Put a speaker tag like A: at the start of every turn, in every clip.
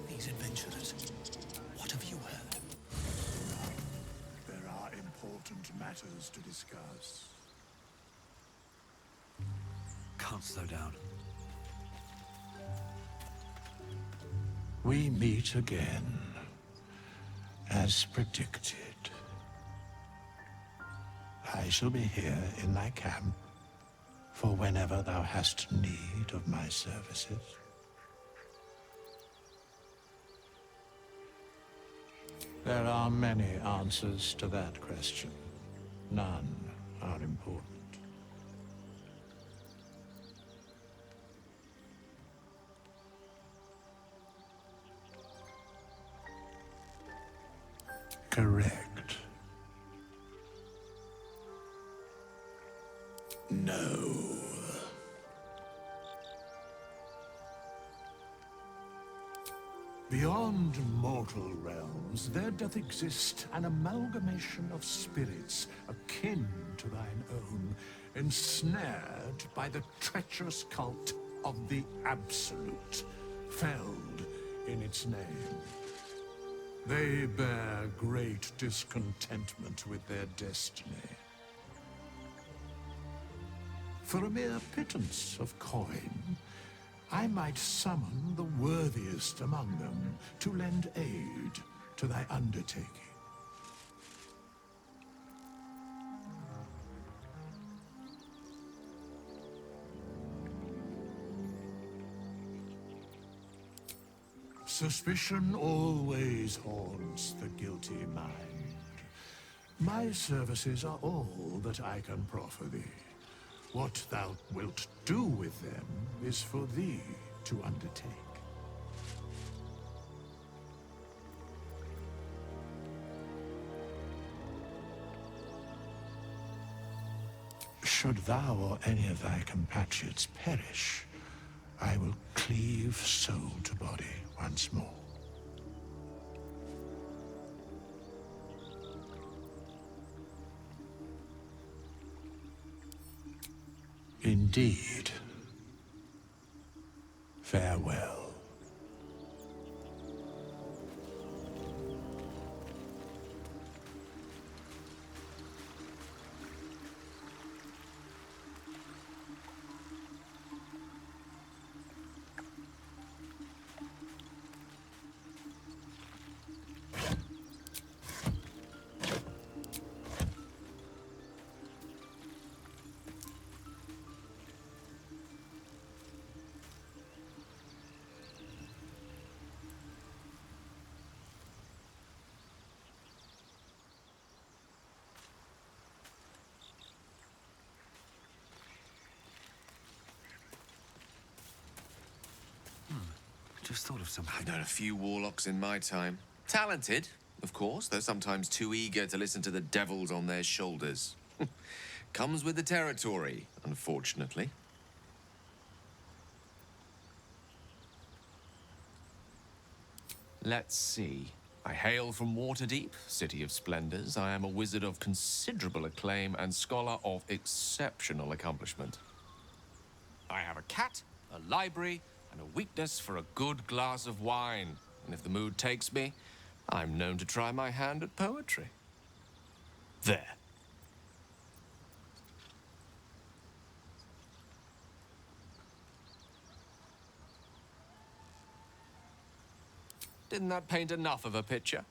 A: These adventurers, what have you heard?
B: There are important matters to discuss.
A: Can't slow down.
B: We meet again, as predicted. I shall be here in thy camp for whenever thou hast need of my services. There are many answers to that question. None are important. Correct. No. Beyond mortal realms, there doth exist an amalgamation of spirits akin to thine own, ensnared by the treacherous cult of the Absolute, felled in its name. They bear great discontentment with their destiny. For a mere pittance of coin, I might summon the worthiest among them to lend aid to thy undertaking. Suspicion always haunts the guilty mind. My services are all that I can proffer thee. What thou wilt do with them is for thee to undertake. Should thou or any of thy compatriots perish, I will cleave soul to body once more. Indeed. Farewell.
A: Just thought of something.
C: I've known a few warlocks in my time. Talented, of course, though sometimes too eager to listen to the devils on their shoulders. Comes with the territory, unfortunately. Let's see. I hail from Waterdeep, city of splendors. I am a wizard of considerable acclaim and scholar of exceptional accomplishment. I have a cat, a library, and a weakness for a good glass of wine. And if the mood takes me, I'm known to try my hand at poetry. There. Didn't that paint enough of a picture?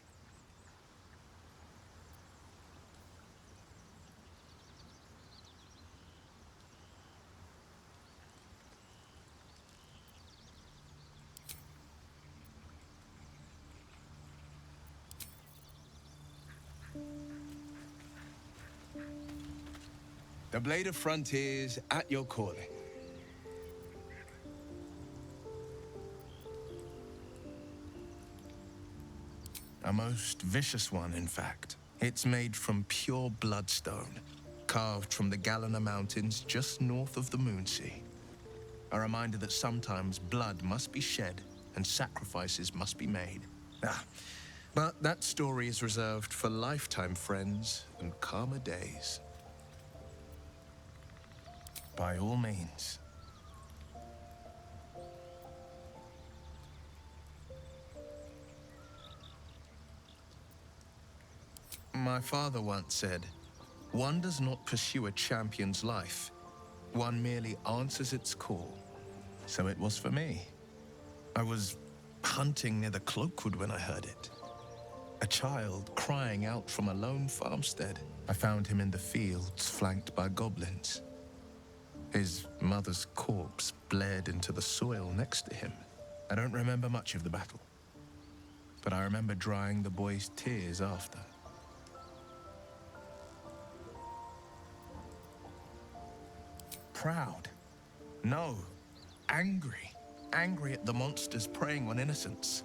D: The Blade of Frontiers at your calling. A most vicious one, in fact. It's made from pure bloodstone, carved from the Galena Mountains just north of the Moonsea. A reminder that sometimes blood must be shed and sacrifices must be made. But that story is reserved for lifetime friends and calmer days. By all means. My father once said, "One does not pursue a champion's life. One merely answers its call." So it was for me. I was hunting near the Cloakwood when I heard it. A child crying out from a lone farmstead. I found him in the fields, flanked by goblins. His mother's corpse bled into the soil next to him. I don't remember much of the battle, but I remember drying the boy's tears after. Proud? No. Angry. Angry at the monsters preying on innocents.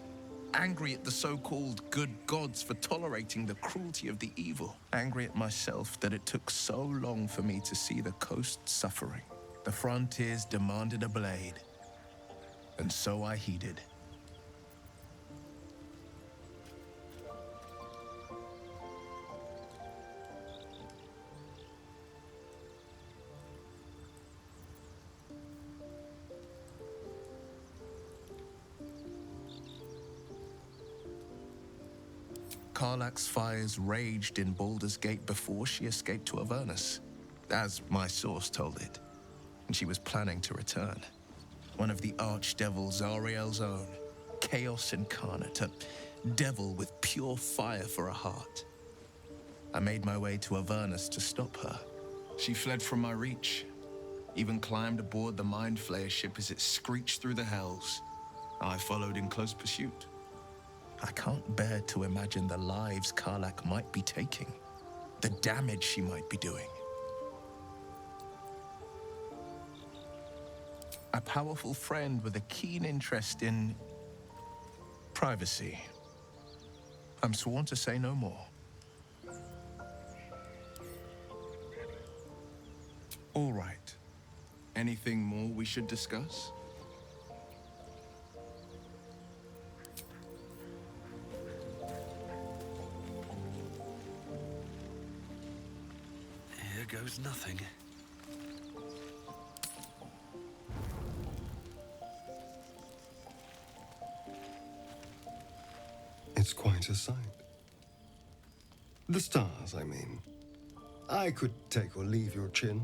D: Angry at the so-called good gods for tolerating the cruelty of the evil. Angry at myself that it took so long for me to see the coast suffering. The frontiers demanded a blade, and so I heeded. Karlach's fires raged in Baldur's Gate before she escaped to Avernus, as my source told it, and she was planning to return. One of the archdevils Zariel's own, chaos incarnate, a devil with pure fire for a heart. I made my way to Avernus to stop her. She fled from my reach, even climbed aboard the Mind Flayer ship as it screeched through the hells. I followed in close pursuit. I can't bear to imagine the lives Karlach might be taking, the damage she might be doing. A powerful friend with a keen interest in privacy. I'm sworn to say no more. All right. Anything more we should discuss?
A: Here goes nothing.
E: It's quite a sight. The stars, I mean. I could take or leave your chin.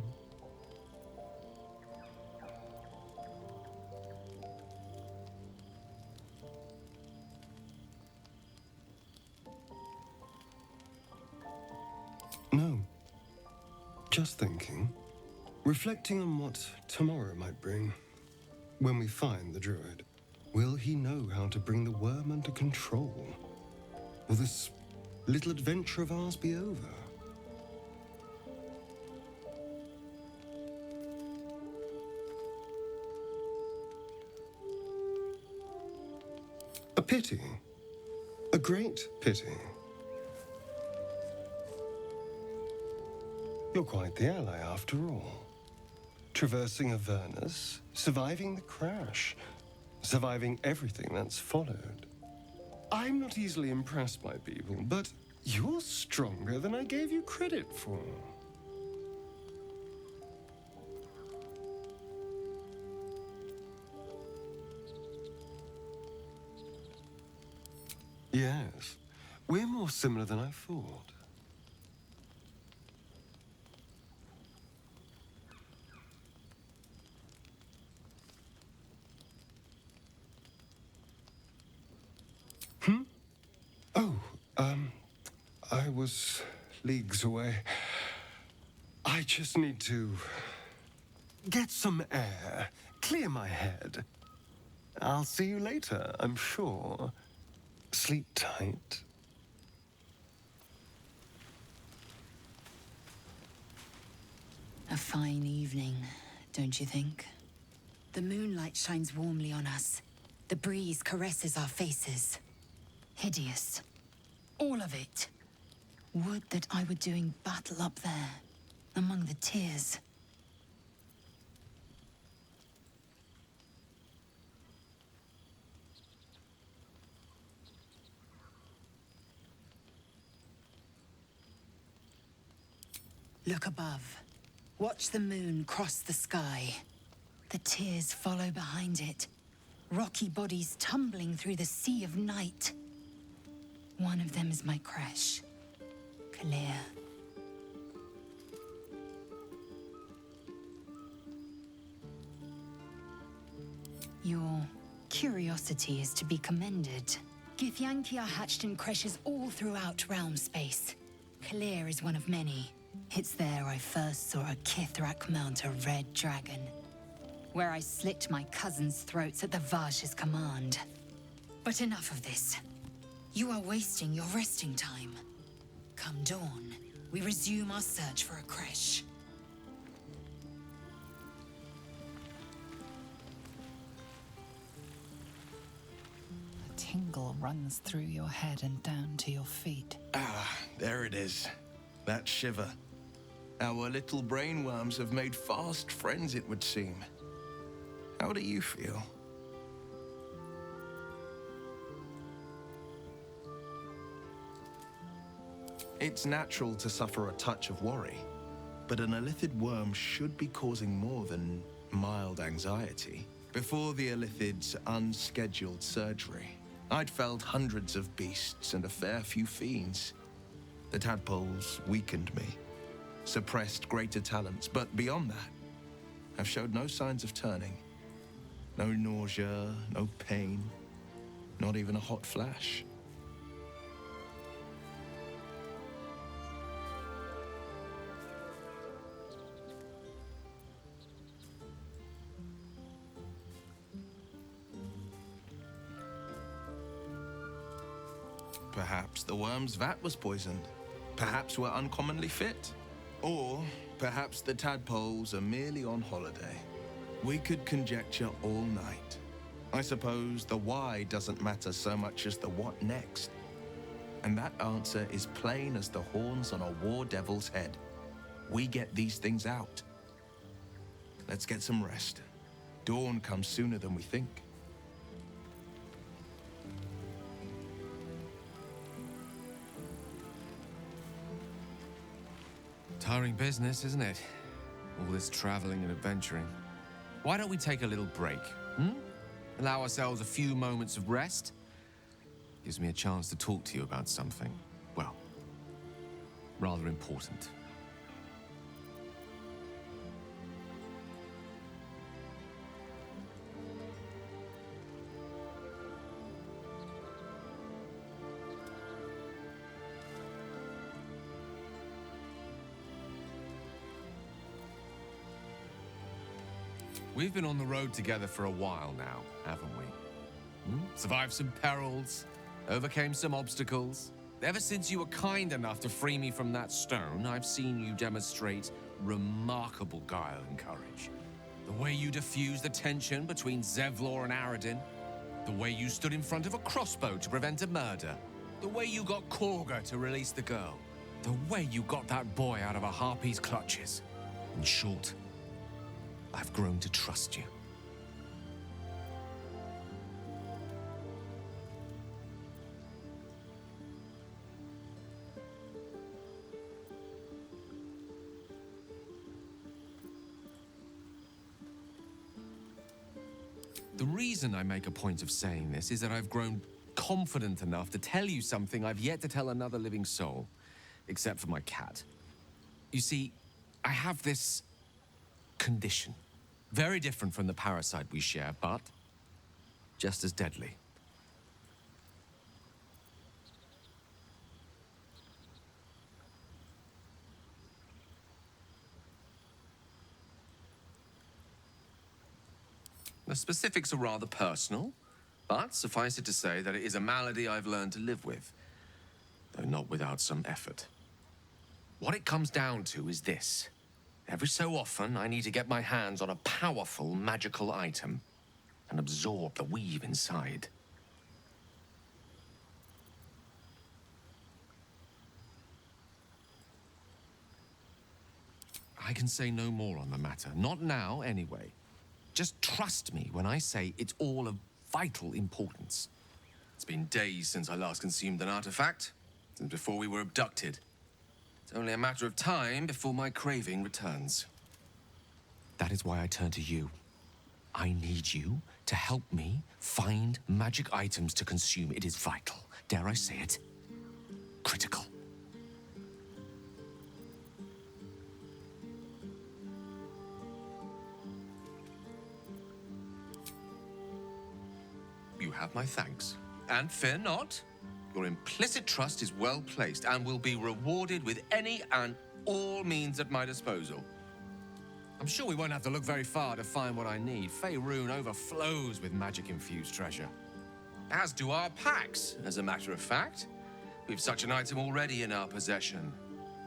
E: No. Just thinking. Reflecting on what tomorrow might bring. When we find the druid, will he know how to bring the worm under control? Will this little adventure of ours be over? A pity. A great pity. You're quite the ally, after all. Traversing Avernus, surviving the crash, surviving everything that's followed. I'm not easily impressed by people, but you're stronger than I gave you credit for. Yes, we're more similar than I thought. I was leagues away. I just need to get some air, clear my head. I'll see you later, I'm sure. Sleep tight.
F: A fine evening, don't you think? The moonlight shines warmly on us. The breeze caresses our faces. Hideous. All of it. Would that I were doing battle up there, among the tears. Look above. Watch the moon cross the sky. The tears follow behind it. Rocky bodies tumbling through the sea of night. One of them is my creche. Clear. Your curiosity is to be commended. Githyanki are hatched in creches all throughout realm space. Clear is one of many. It's there I first saw a Kithrak mount a red dragon. Where I slit my cousins' throats at the Vash's command. But enough of this. You are wasting your resting time. Come dawn, we resume our search for a creche.
G: A tingle runs through your head and down to your feet.
D: Ah, there it is. That shiver. Our little brainworms have made fast friends, it would seem. How do you feel? It's natural to suffer a touch of worry, but an illithid worm should be causing more than mild anxiety. Before the illithid's unscheduled surgery, I'd felled hundreds of beasts and a fair few fiends. The tadpoles weakened me, suppressed greater talents, but beyond that, I've showed no signs of turning. No nausea, no pain, not even a hot flash. Perhaps the worm's vat was poisoned. Perhaps we're uncommonly fit. Or perhaps the tadpoles are merely on holiday. We could conjecture all night. I suppose the why doesn't matter so much as the what next. And that answer is plain as the horns on a war devil's head. We get these things out. Let's get some rest. Dawn comes sooner than we think.
C: Tiring business, isn't it? All this traveling and adventuring. Why don't we take a little break, Allow ourselves a few moments of rest? Gives me a chance to talk to you about something, well, rather important. We've been on the road together for a while now, haven't we? Survived some perils, overcame some obstacles. Ever since you were kind enough to free me from that stone, I've seen you demonstrate remarkable guile and courage. The way you diffused the tension between Zevlor and Aradin. The way you stood in front of a crossbow to prevent a murder. The way you got Korga to release the girl. The way you got that boy out of a harpy's clutches. In short, I've grown to trust you. The reason I make a point of saying this is that I've grown confident enough to tell you something I've yet to tell another living soul, except for my cat. You see, I have this condition. Very different from the parasite we share, but just as deadly. The specifics are rather personal, but suffice it to say that it is a malady I've learned to live with, though not without some effort. What it comes down to is this. Every so often, I need to get my hands on a powerful magical item and absorb the weave inside. I can say no more on the matter. Not now, anyway. Just trust me when I say it's all of vital importance. It's been days since I last consumed an artifact, since before we were abducted. It's only a matter of time before my craving returns. That is why I turn to you. I need you to help me find magic items to consume. It is vital. Dare I say it? Critical. You have my thanks. And fear not. Your implicit trust is well placed and will be rewarded with any and all means at my disposal. I'm sure we won't have to look very far to find what I need. Faerun overflows with magic-infused treasure. As do our packs, as a matter of fact. We've such an item already in our possession,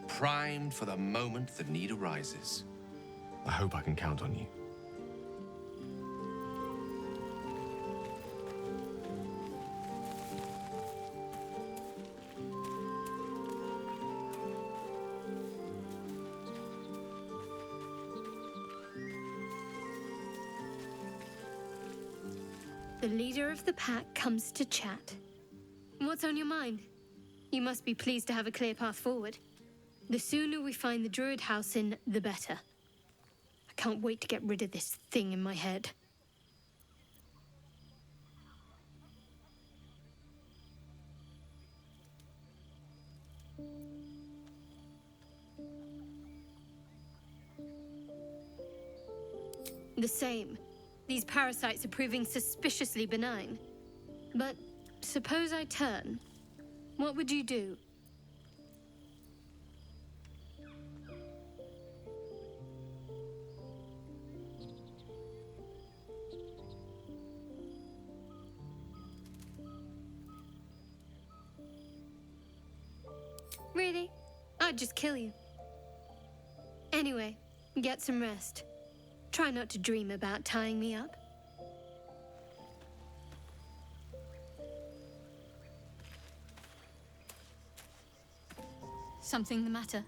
C: primed for the moment the need arises. I hope I can count on you.
H: The leader of the pack comes to chat. What's on your mind? You must be pleased to have a clear path forward. The sooner we find the druid house in, the better. I can't wait to get rid of this thing in my head. The same. These parasites are proving suspiciously benign. But suppose I turn. What would you do? Really? I'd just kill you. Anyway, get some rest. Try not to dream about tying me up. Something the matter?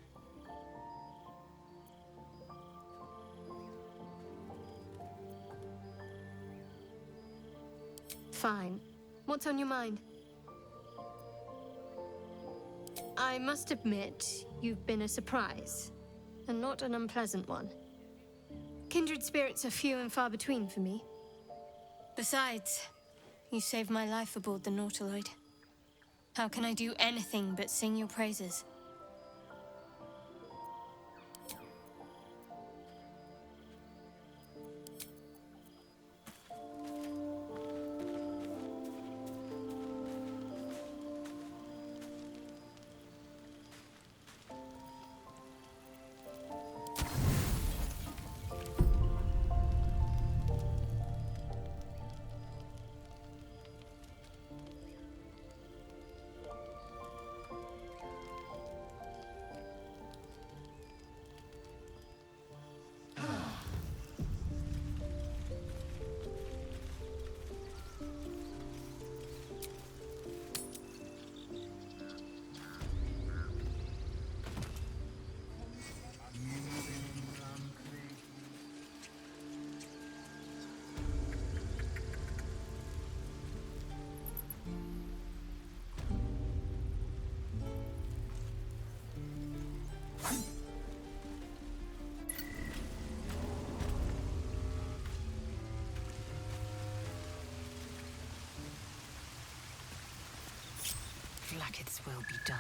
H: Fine. What's on your mind? I must admit, you've been a surprise, and not an unpleasant one. Kindred spirits are few and far between for me. Besides, you saved my life aboard the Nautiloid. How can I do anything but sing your praises?
F: Blackets will be done.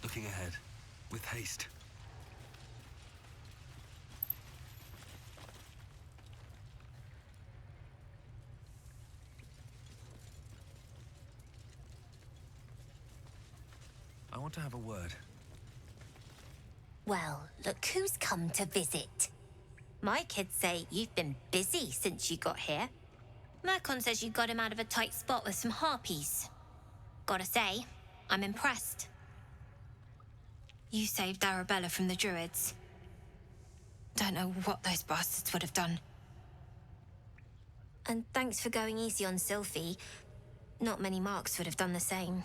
A: Looking ahead, with haste. want to have a word.
I: Well, look who's come to visit. My kids say you've been busy since you got here. Mercon says you got him out of a tight spot with some harpies. Gotta say, I'm impressed. You saved Arabella from the Druids. Don't know what those bastards would have done. And thanks for going easy on Sylphie. Not many marks would have done the same.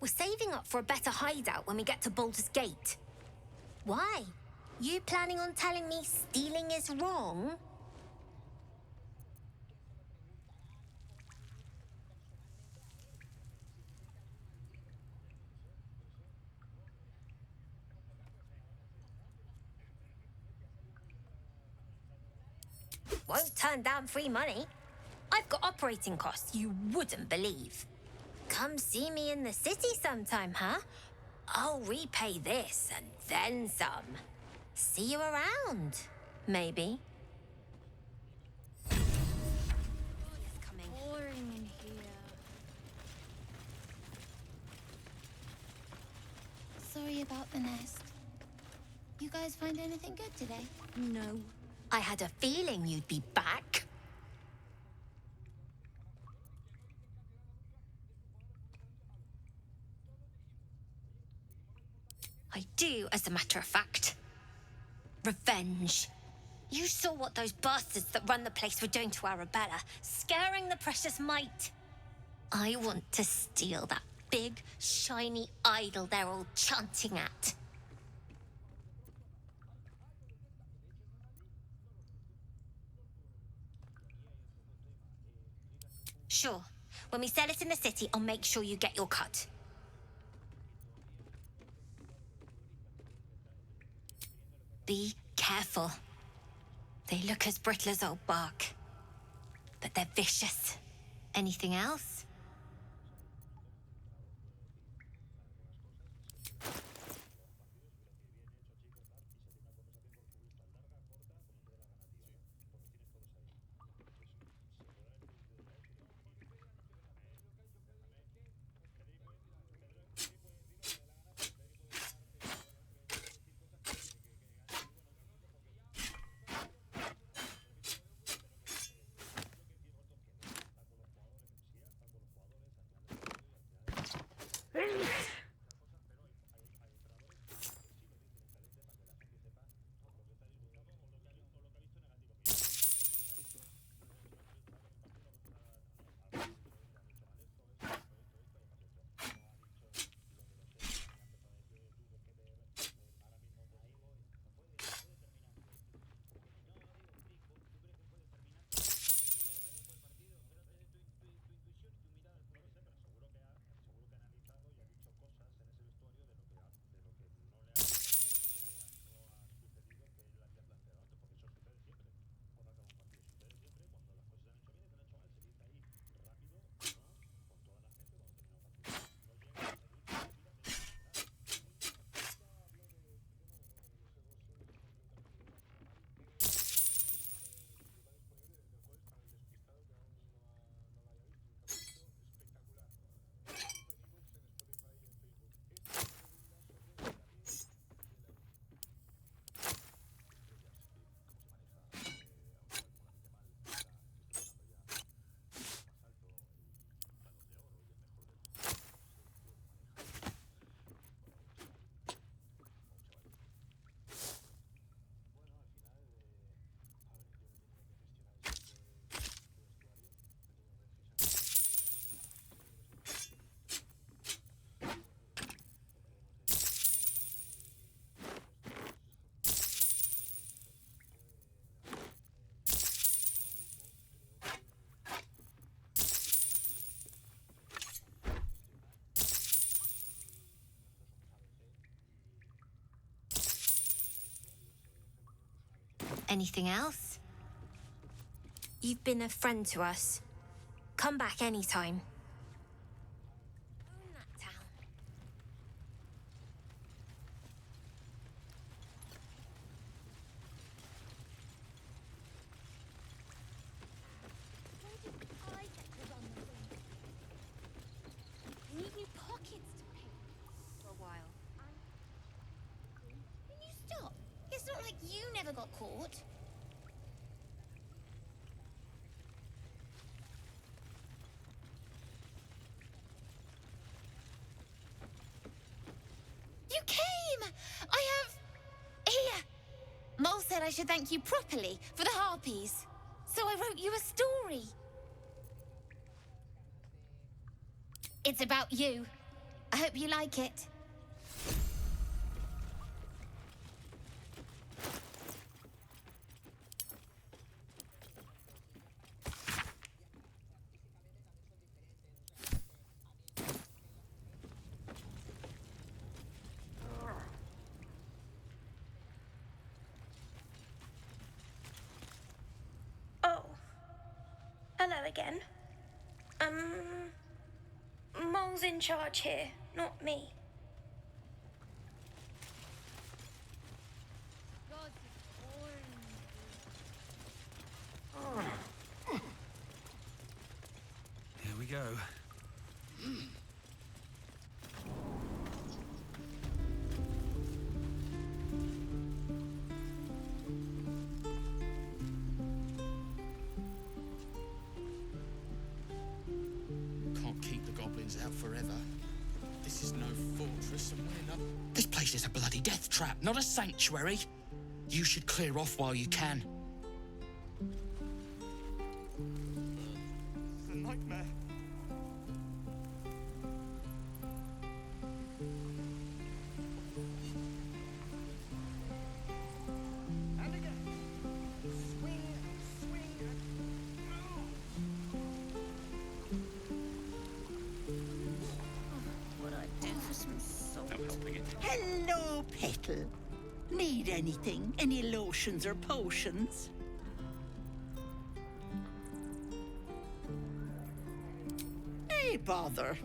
I: We're saving up for a better hideout when we get to Baldur's Gate. Why? You planning on telling me stealing is wrong? Won't turn down free money. I've got operating costs you wouldn't believe. Come see me in the city sometime, huh? I'll repay this and then some. See you around, maybe. It's coming.
H: Boring in here.
J: Sorry about the nest. You guys find anything good today?
I: No. I had a feeling you'd be back. I do, as a matter of fact. Revenge. You saw what those bastards that run the place were doing to Arabella, scaring the precious mite. I want to steal that big, shiny idol they're all chanting at. Sure. When we sell it in the city, I'll make sure you get your cut. Be careful. They look as brittle as old bark, but they're vicious. Anything else? Anything else? You've been a friend to us. Come back anytime. Own that town.
J: I get to run the thing? I need new pockets to paint.
I: For a while.
J: Can you stop? It's not like you never got caught. You came! I have... Here! Mole said I should thank you properly for the harpies. So I wrote you a story. It's about you. I hope you like it.
I: Oh. Hello again. Mole's in charge here, not me.
A: Here we go.
K: Can't keep the goblins out forever. This is no fortress and we're not... This place is a bloody death trap, not a sanctuary. You should clear off while you can. It's a nightmare. And again. Swing, swing,
J: What I do for some salt.
K: No helping it.
L: Hello, Petal. Need anything? Any lotions or potions? Hey, bother.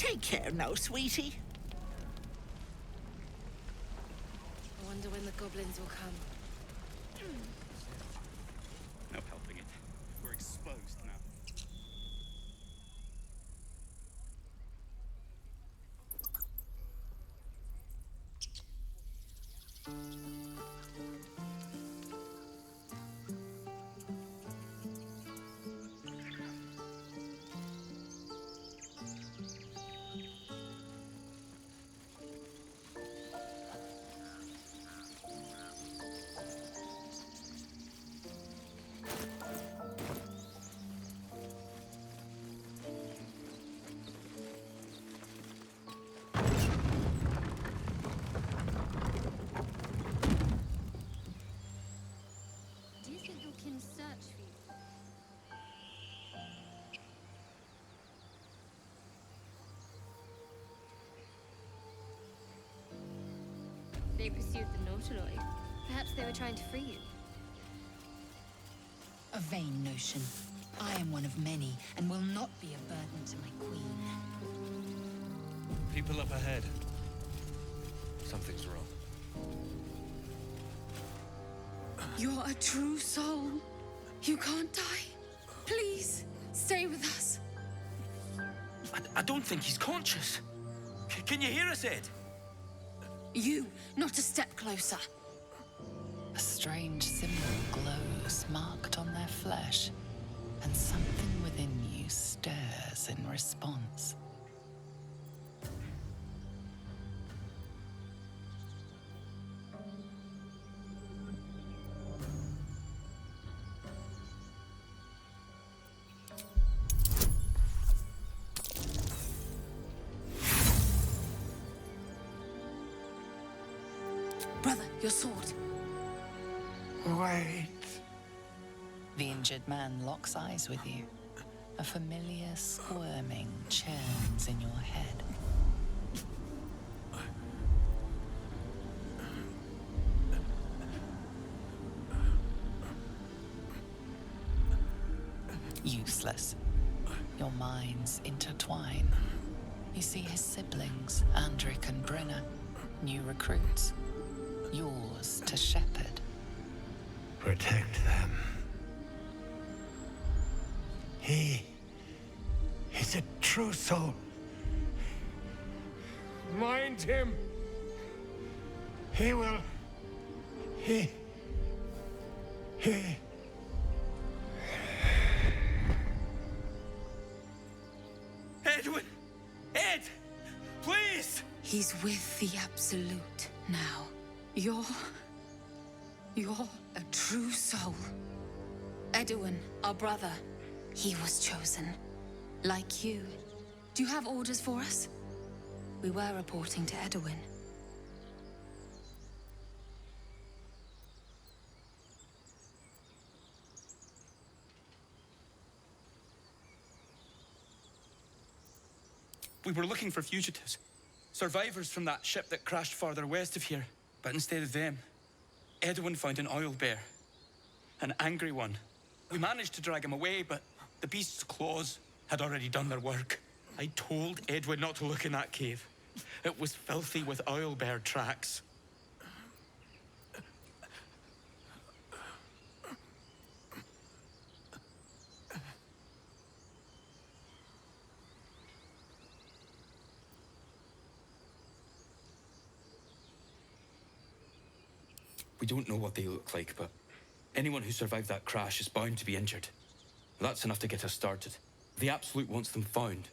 L: Take care now, sweetie.
M: I wonder when the goblins will come.
N: No helping it. We're exposed now.
H: Do you think your kin search for you? They pursued the Nautiloid. Perhaps they were trying to free you.
F: A vain notion. I am one of many, and will not be a burden to my queen.
O: People up ahead. Something's wrong.
P: You're a true soul. You can't die. Please, stay with us.
K: I don't think he's conscious. Can you hear us, Ed?
P: You, not a step closer.
G: A strange symbol glows, marked on their flesh, and something within you stirs in response.
P: Brother, your sword.
D: Wait.
G: The injured man locks eyes with you. A familiar squirming churns in your head. Useless. Your minds intertwine. You see his siblings, Andric and Brenna, new recruits. Yours to shepherd.
Q: Protect them. He's a true soul. Mind him. He will. He.
K: Edwin! Ed! Please!
P: He's with the Absolute now. You're a true soul. Edwin, our brother, he was chosen. Like you. Do you have orders for us? We were reporting to Edwin.
K: We were looking for fugitives. Survivors from that ship that crashed farther west of here. But instead of them, Edwin found an oil bear. An angry one. We managed to drag him away, but the beast's claws had already done their work. I told Edwin not to look in that cave. It was filthy with oil bear tracks. We don't know what they look like, but anyone who survived that crash is bound to be injured. That's enough to get us started. The Absolute wants them found.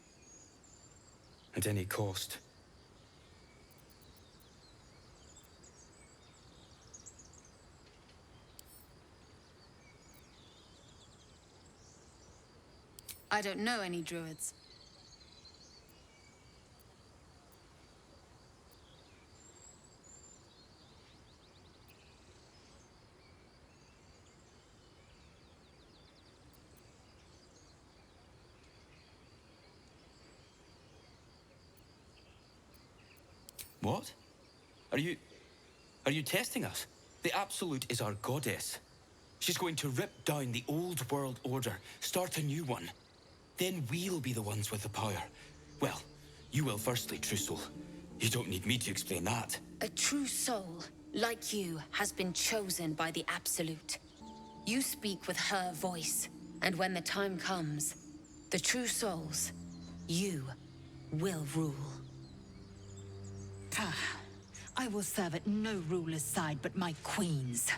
K: At any cost.
P: I don't know any druids.
K: What? Are you testing us? The Absolute is our goddess. She's going to rip down the old world order, start a new one. Then we'll be the ones with the power. Well, You will firstly, true soul. You don't need me to explain that.
P: A true soul, like you, has been chosen by the Absolute. You speak with her voice, and when the time comes, the true souls, you will rule.
F: I will serve at no ruler's side but my queen's.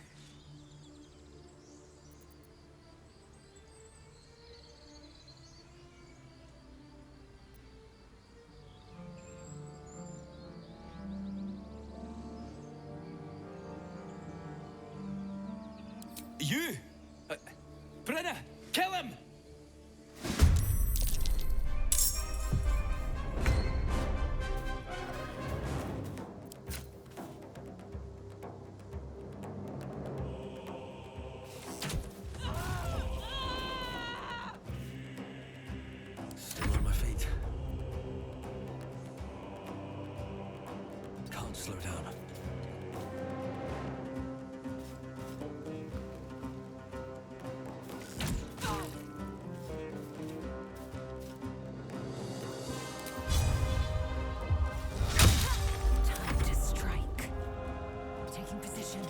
K: You! Brenna, kill him!
O: Still on my feet. Can't slow down.
F: Time to strike. Taking position.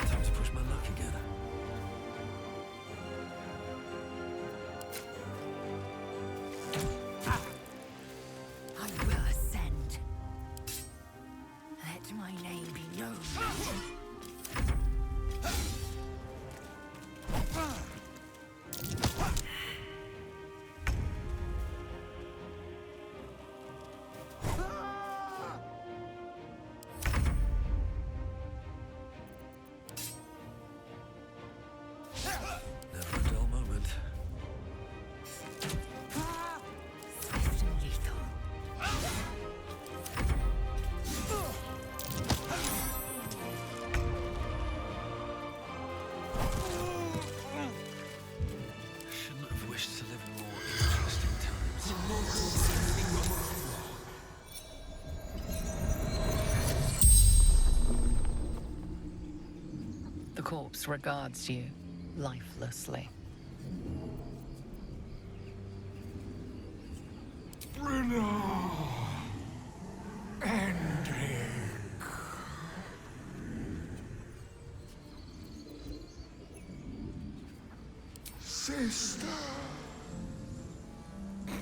O: Time to push my luck again.
F: I will ascend. Let my name be known.
O: Never a dull moment.
F: Swift and lethal.
O: Shouldn't have wished to live in more interesting times.
G: The corpse regards you lifelessly.
Q: Bruno! Ending. Sister!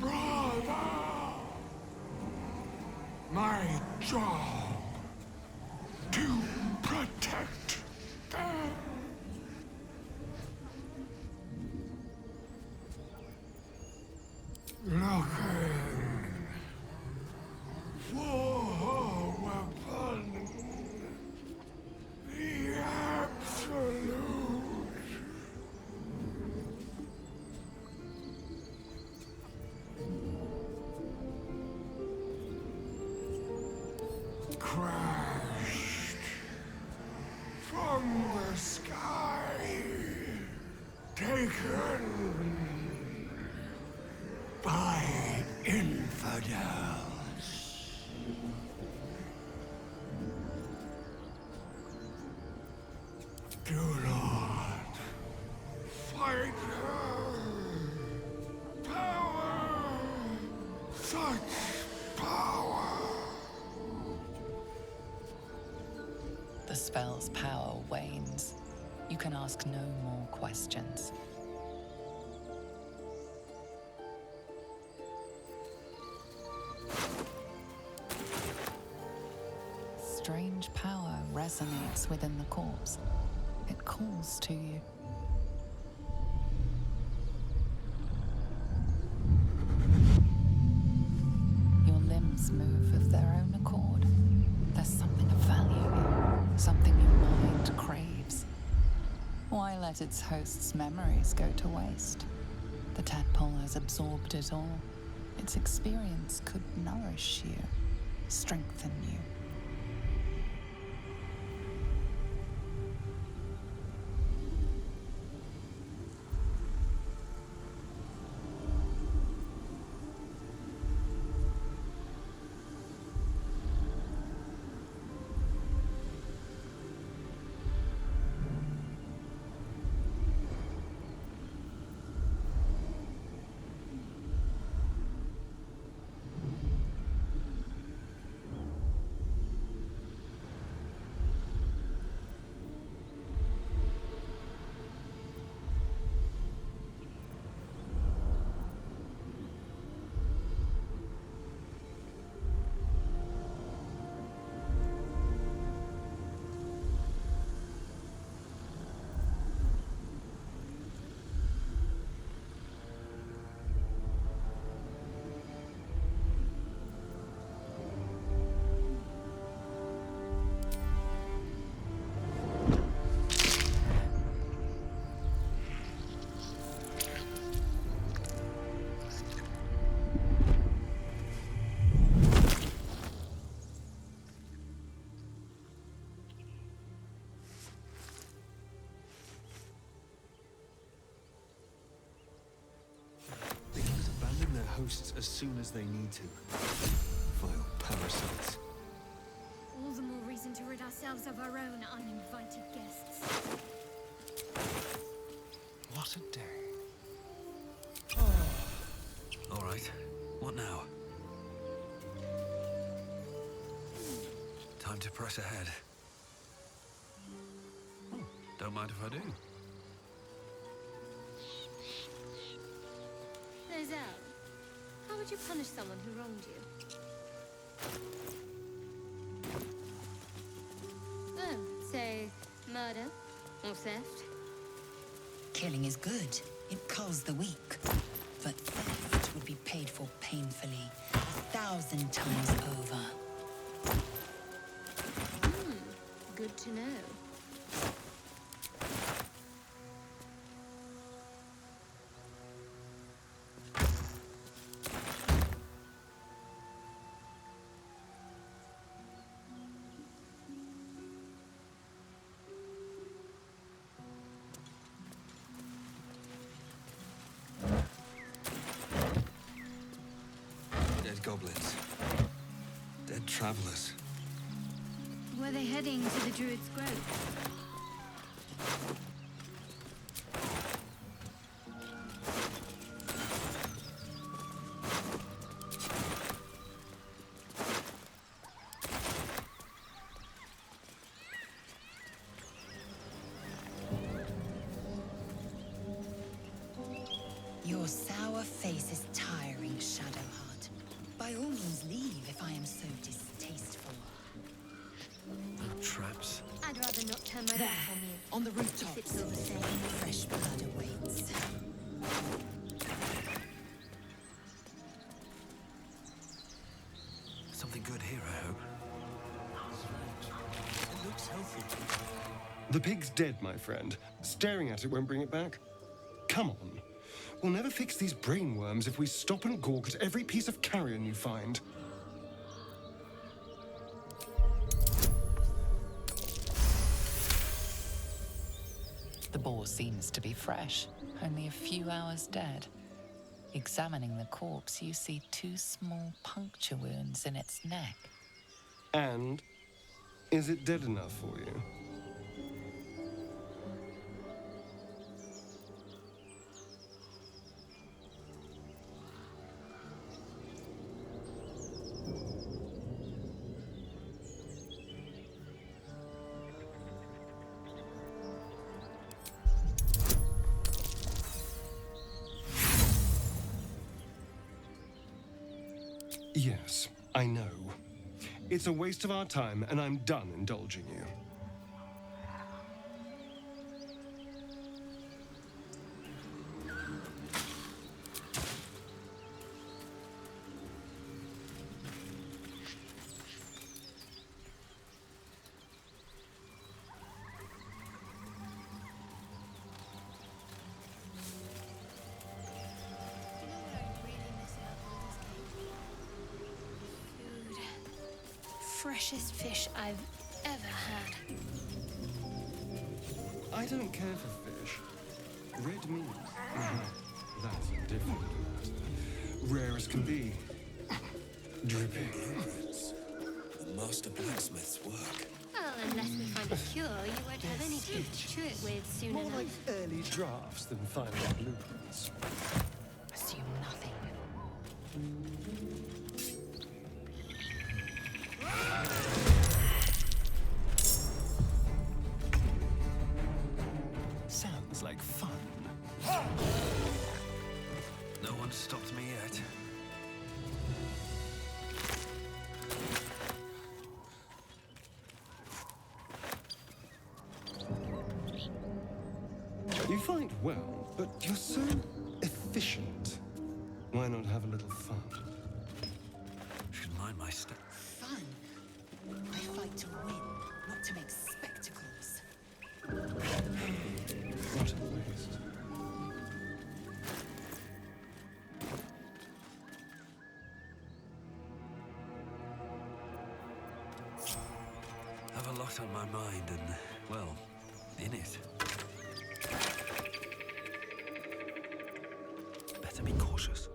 Q: Brother! My job to protect them. Looking for weapon. The Absolute. Crashed from the sky. Taken by infidels. Do not fight her. Power, such power.
G: The spell's power wanes. You can ask no more questions. Strange power resonates within the corpse. It calls to you. Your limbs move of their own accord. There's something of value here, something your mind craves. Why let its host's memories go to waste? The tadpole has absorbed it all, Its experience could nourish you, strengthen you.
O: Hosts as soon as they need to. Vile parasites.
H: All the more reason to rid ourselves of our own uninvited guests.
O: What a day. Oh. All right. What now? Time to press ahead. Oh, don't mind if I do.
H: Lozelle, how would you punish someone who wronged you? Oh, say murder or theft?
F: Killing is good. It culls the weak. But theft would be paid for painfully, 1,000 times over.
H: Good to know.
O: Dead goblins. Dead travelers.
H: Were they heading to the Druid's Grove?
F: Your sour face is tiring, Shadowheart. By all means leave if I am so distasteful.
O: Traps.
H: I'd rather not turn my
F: There,
H: back on you.
F: on the rooftops.
H: If it's still the same.
F: Fresh blood awaits.
O: Something good here, I hope.
A: It looks healthy.
E: The pig's dead, my friend. Staring at it won't bring it back. Come on. We'll never fix these brainworms if we stop and gawk at every piece of carrion you find.
G: The boar seems to be fresh, only a few hours dead. Examining the corpse, you see 2 small puncture wounds in its neck.
E: And is it dead enough for you? Yes, I know. It's a waste of our time, and I'm done indulging you.
H: You know what I really miss about Baldur's Gate? freshest fish I've ever had.
E: I don't care for fish. Red meat. That's a different matter. Rare as can be. Dripping.
A: The master blacksmith's work.
H: Well, unless we find a cure, you won't have any teeth to chew it with soon
E: More
H: enough.
E: like early drafts than final blueprints.
F: Assume nothing.
O: Sounds like fun. No one stopped me yet.
E: You fight well, but you're so efficient. Why not have a little fun?
O: Should mind my step.
F: Fun. I fight to win, not to make spectacles.
E: What a waste.
O: Have a lot on my mind and, well, in it. Better be cautious.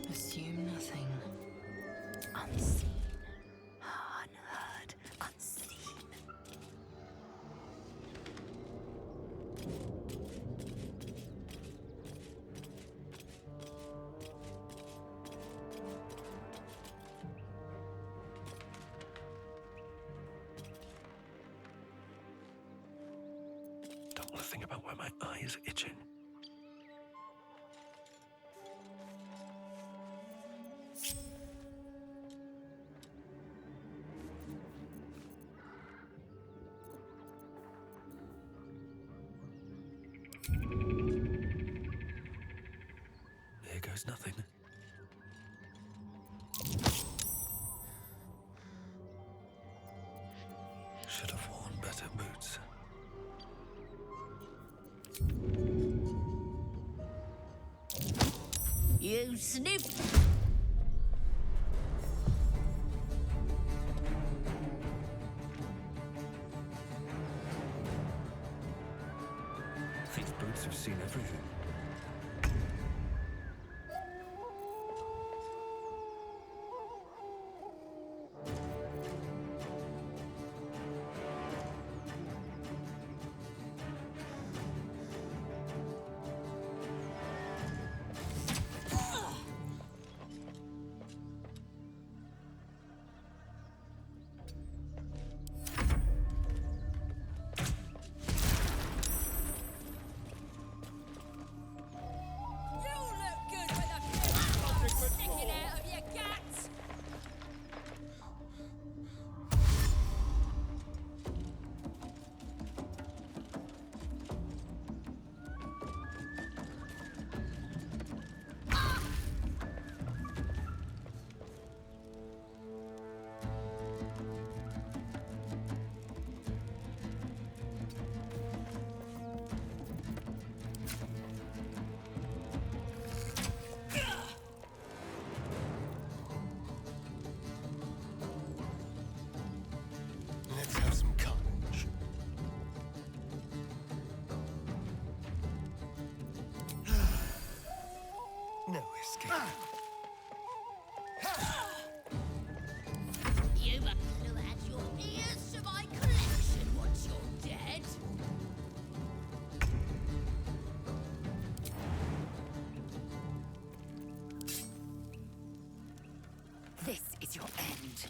F: Assume nothing. Unseen. Unheard. Unseen.
O: Don't want to think about where my eye is itching. Here goes nothing. Should have worn better boots.
L: You sniffed.
O: These boots have seen everything.
Q: Let's have some carnage. No escape.
J: You must have had your ears to my collection once you're dead.
F: This is your end.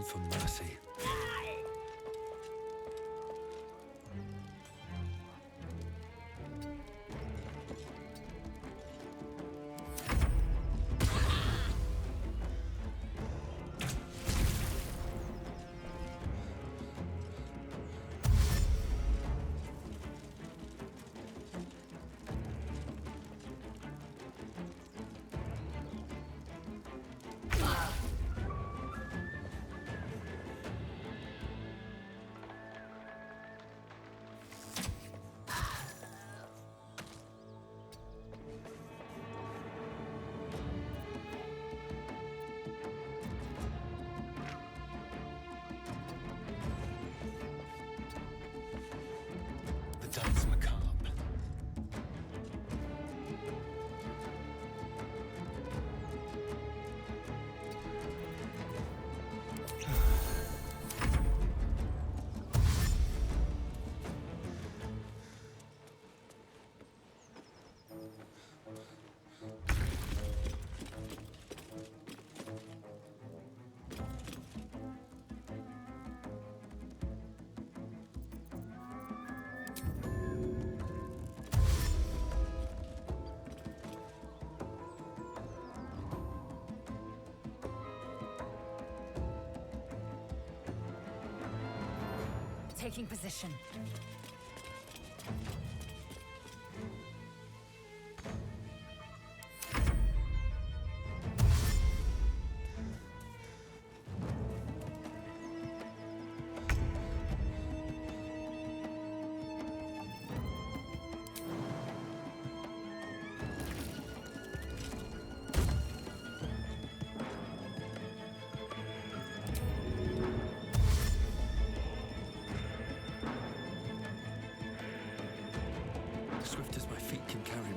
O: for mercy. The dance macabre.
F: Taking position.
O: Swift as my feet can carry me.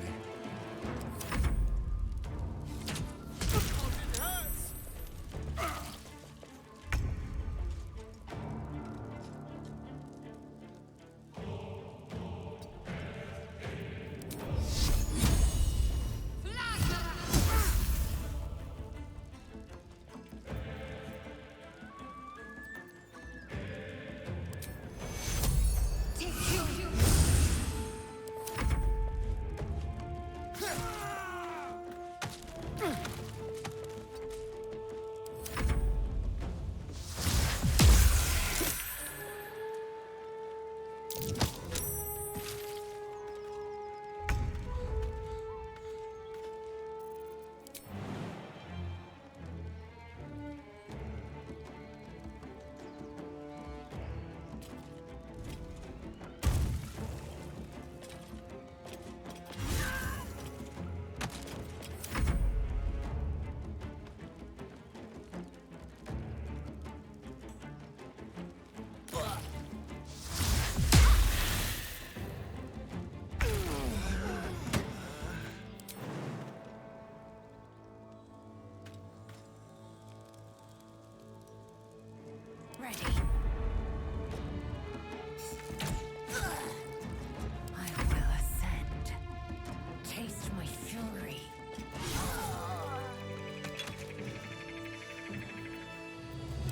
F: Ready. I will ascend. Taste my fury.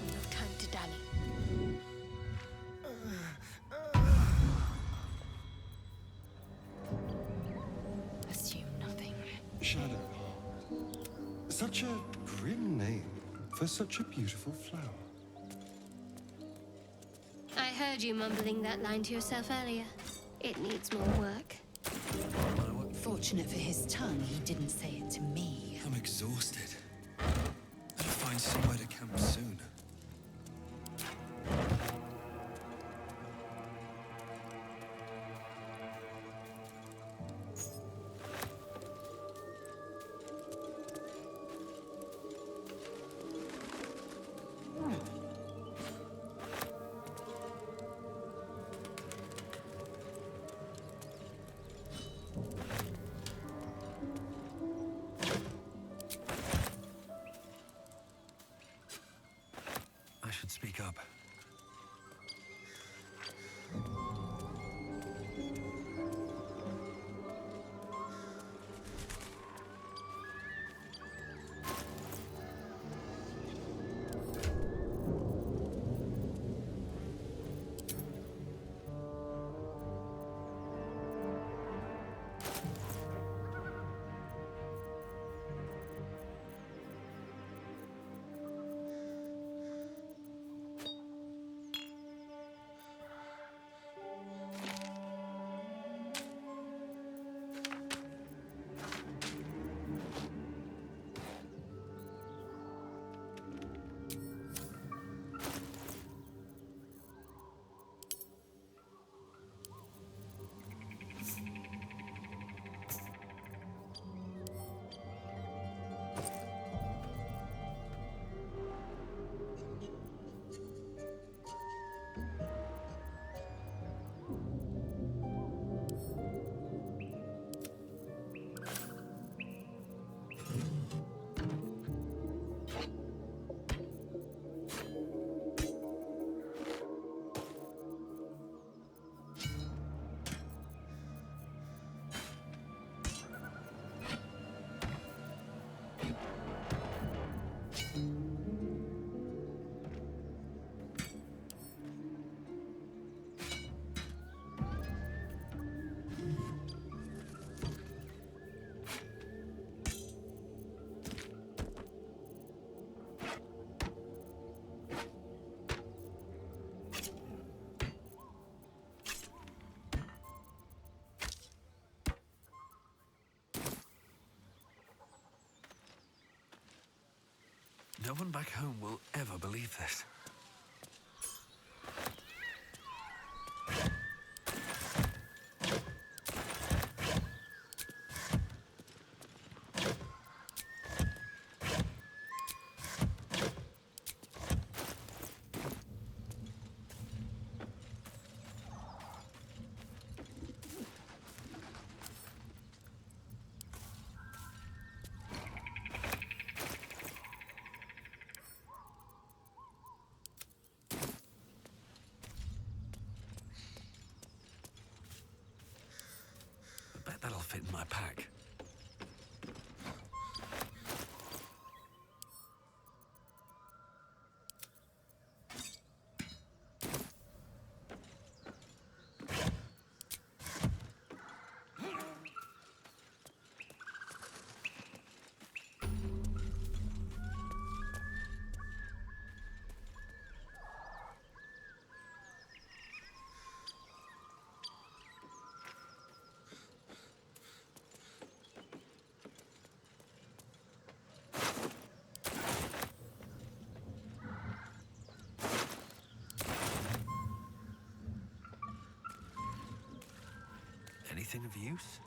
H: No time to dally.
F: Assume nothing.
E: Shadow. Such a grim name for such a beautiful flower.
H: I heard you mumbling that line to yourself earlier. It needs more work.
F: Fortunate for his tongue, he didn't say it to me.
O: I'm exhausted. Better find somewhere to camp soon. No one back home will ever believe this. That'll fit in my pack. Anything of use?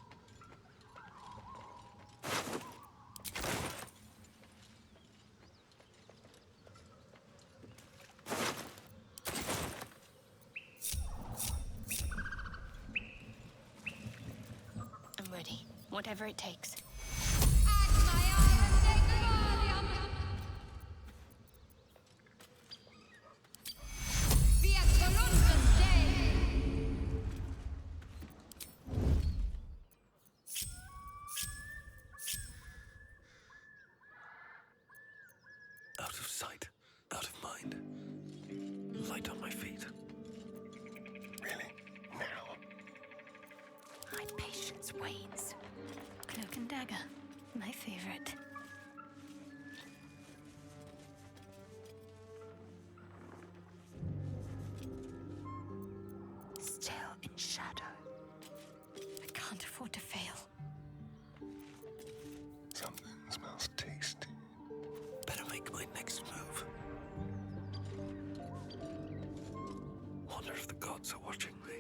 H: I'm ready. Whatever it takes.
O: Out of sight, out of mind. Light on my feet.
Q: Really? Now?
H: My patience wanes. Cloak and dagger. My favorite. Still in shadow. I can't afford to fail.
Q: Something smells tasty.
O: Better make my next move. Wonder if the gods are watching me.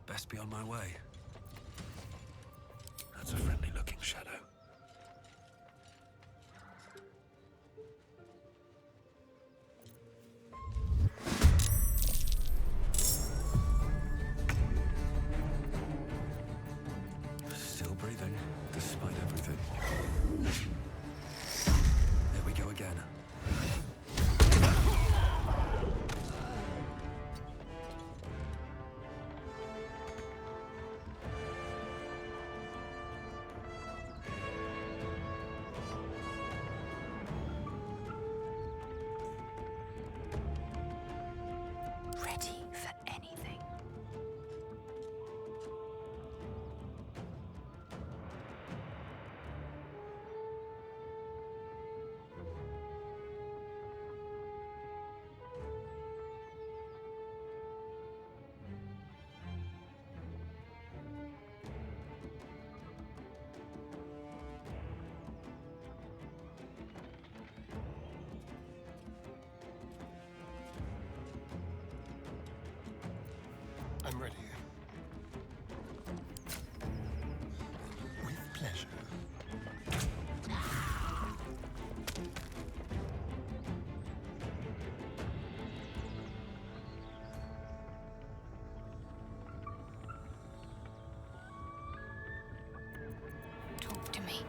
O: Best be on my way. That's a friendly-looking shadow. Still breathing, despite everything. There we go again.
F: Ready for anything.
Q: I'm ready. With pleasure.
H: Talk to me.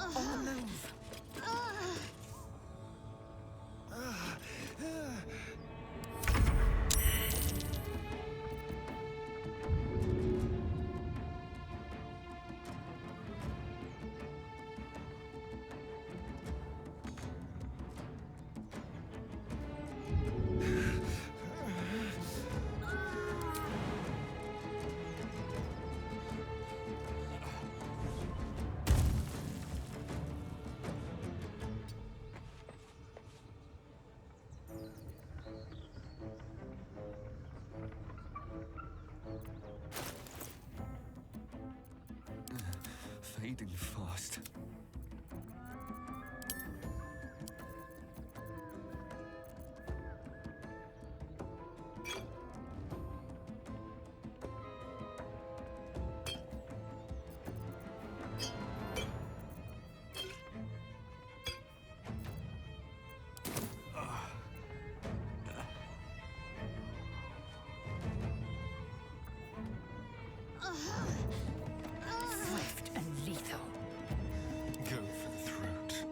P: On the move.
O: Fading fast.
P: Swift and lethal.
O: Go for the throat.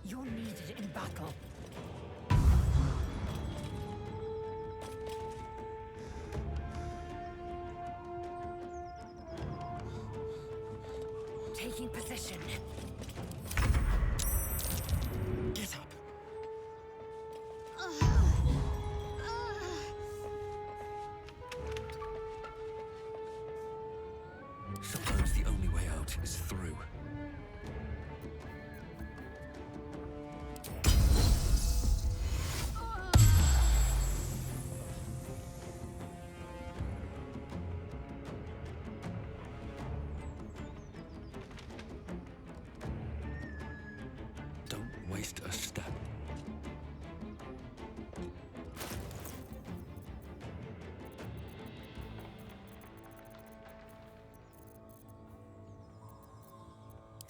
P: You're needed in battle. Taking position.
O: Get up. Sometimes the only way out is through. Don't waste a step.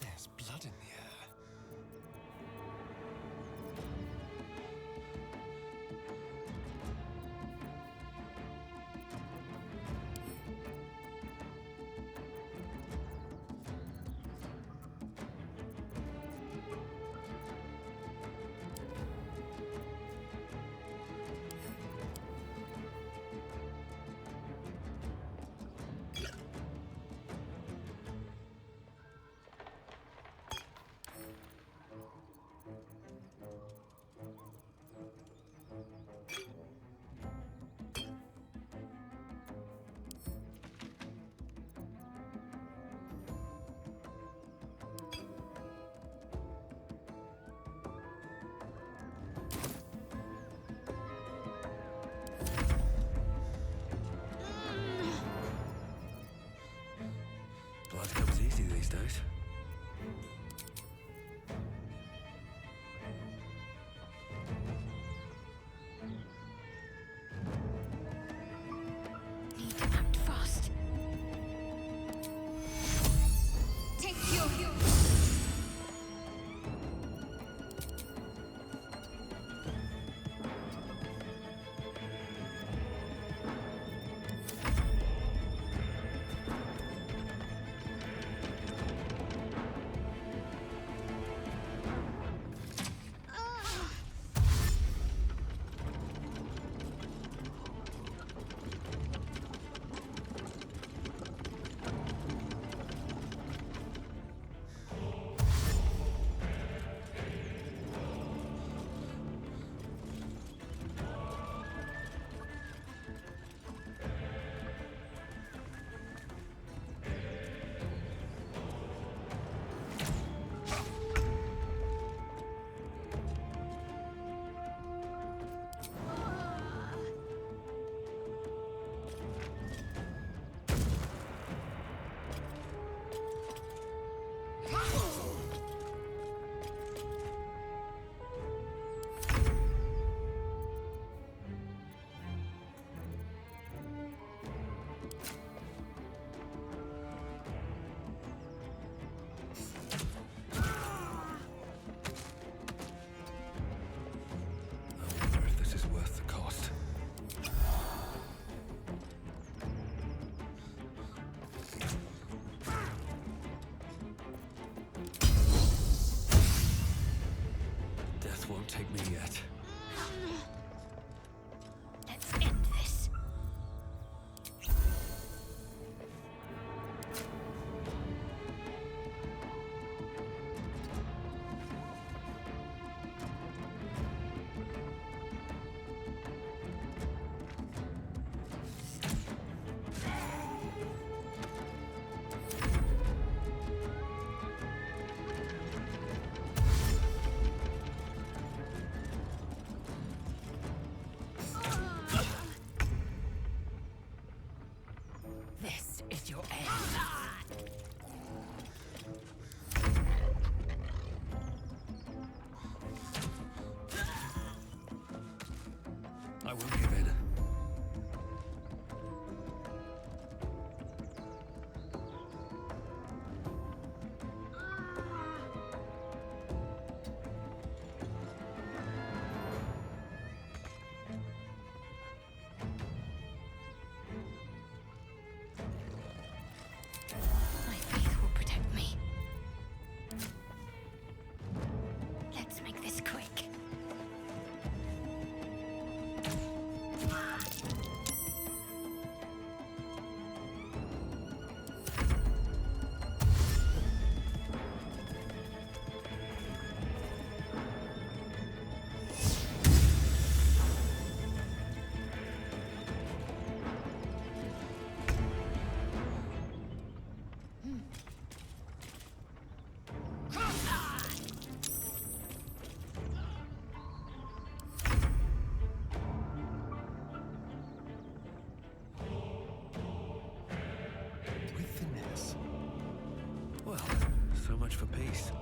O: There's blood in the air. me yet.
J: Let's end this. This is your end.
O: I won't give in.
J: My faith will protect me. Let's make this quick.
O: With finesse. Well, so much for peace.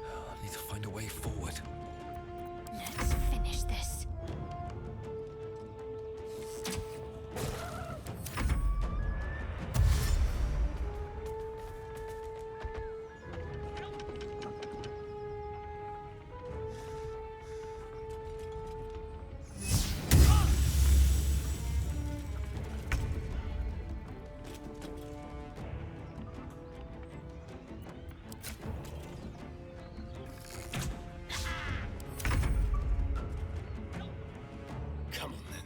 O: I need to find a way forward.
J: Let's finish this.
Q: Come on then.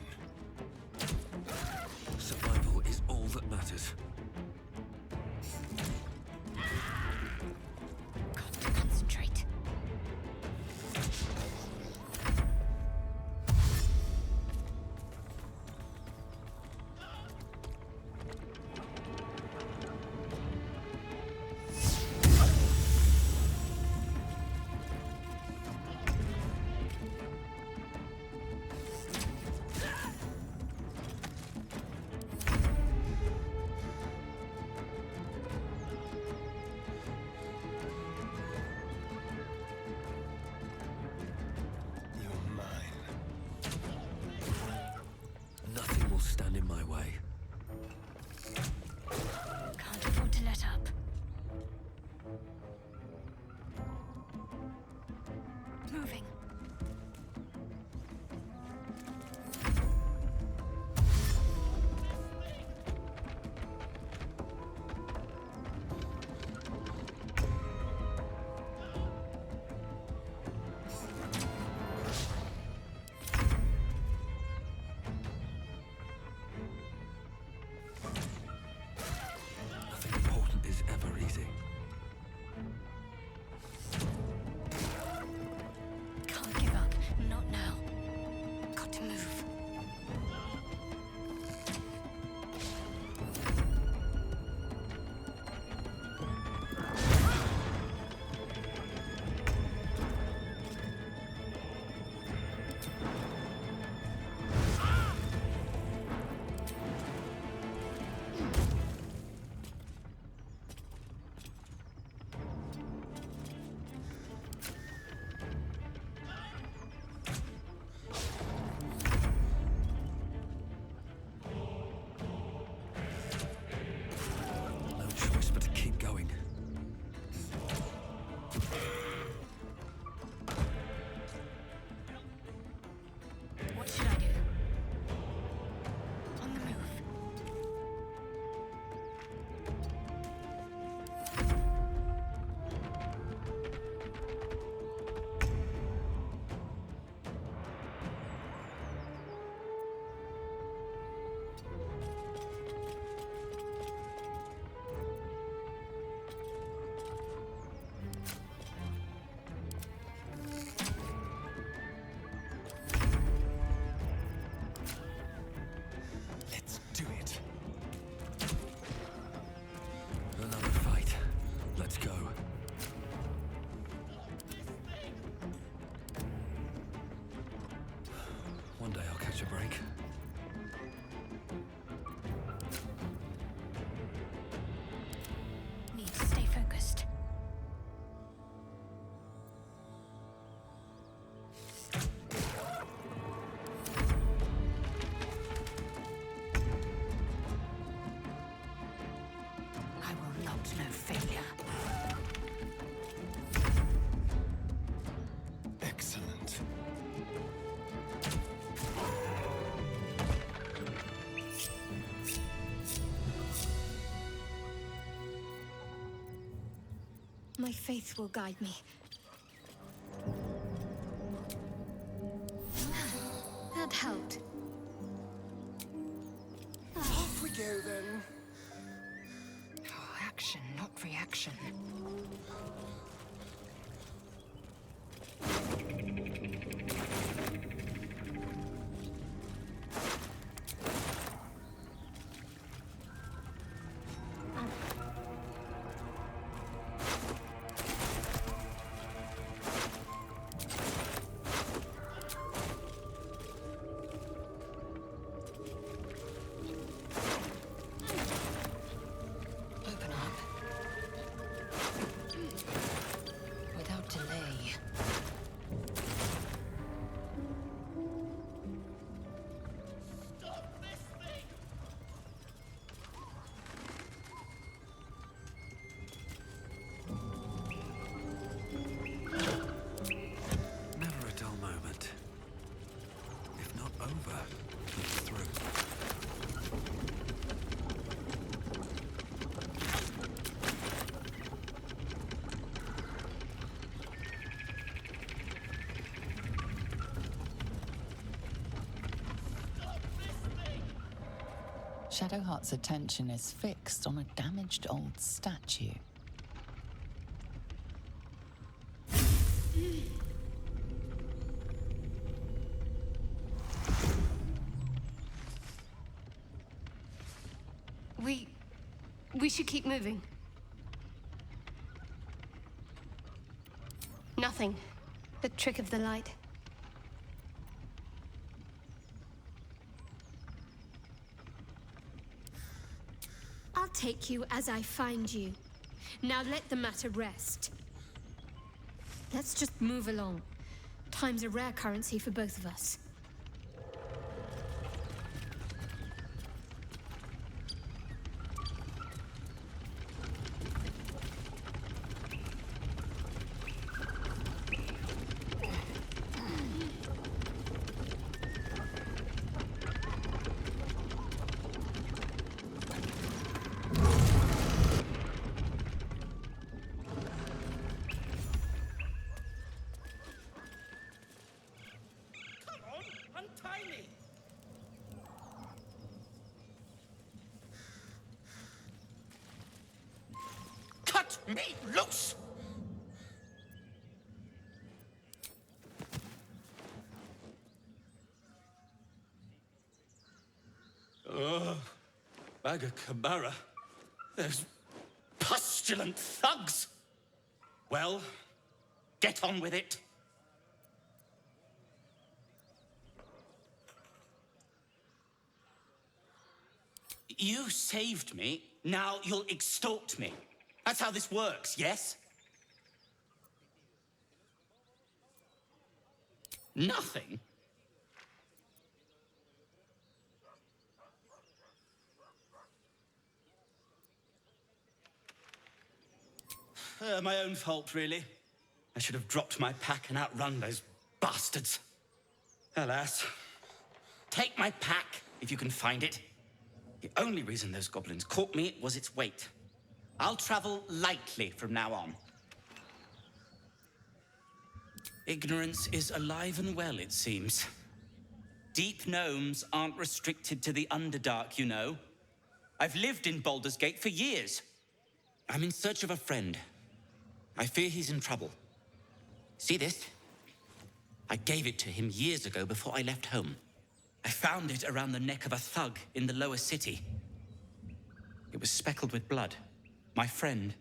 O: Survival is all that matters.
J: Got to concentrate.
Q: You're mine.
O: Nothing will stand in my way.
J: Can't afford to let up. Moving.
O: Nothing important is ever
H: My faith will guide me. That helped.
Q: Off we go then.
F: Oh, action, not reaction. Open up. Without delay.
O: Never a dull moment. If not over, it's through.
G: Shadowheart's attention is fixed on a damaged old statue.
H: We should keep moving. Nothing. The trick of the light. I'll take you as I find you. Now let the matter rest. Let's just move along. Time's a rare currency for both of us.
K: Cut me loose! Ugh. Bagakabara. Those pustulant thugs! Well, get on with it. You saved me, now you'll extort me. That's how this works, yes? Nothing? My own fault, really. I should have dropped my pack and outrun those bastards. Alas. Take my pack, if you can find it. The only reason those goblins caught me was its weight. I'll travel lightly from now on. Ignorance is alive and well, it seems. Deep gnomes aren't restricted to the Underdark, you know. I've lived in Baldur's Gate for years. I'm in search of a friend. I fear he's in trouble. See this? I gave it to him years ago before I left home. I found it around the neck of a thug in the lower city. It was speckled with blood. My friend,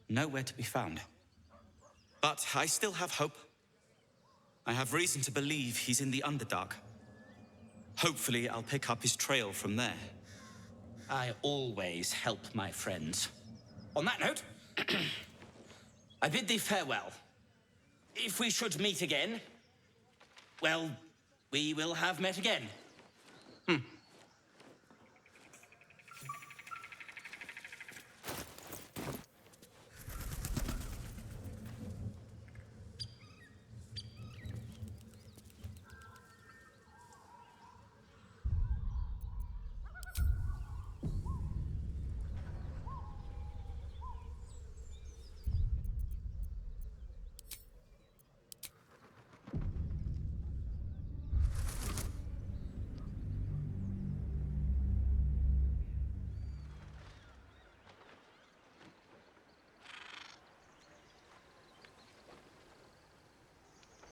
K: nowhere to be found. But I still have hope. I have reason to believe he's in the Underdark. Hopefully, I'll pick up his trail from there. I always help my friends. On that note, I bid thee farewell. If we should meet again, well, we will have met again.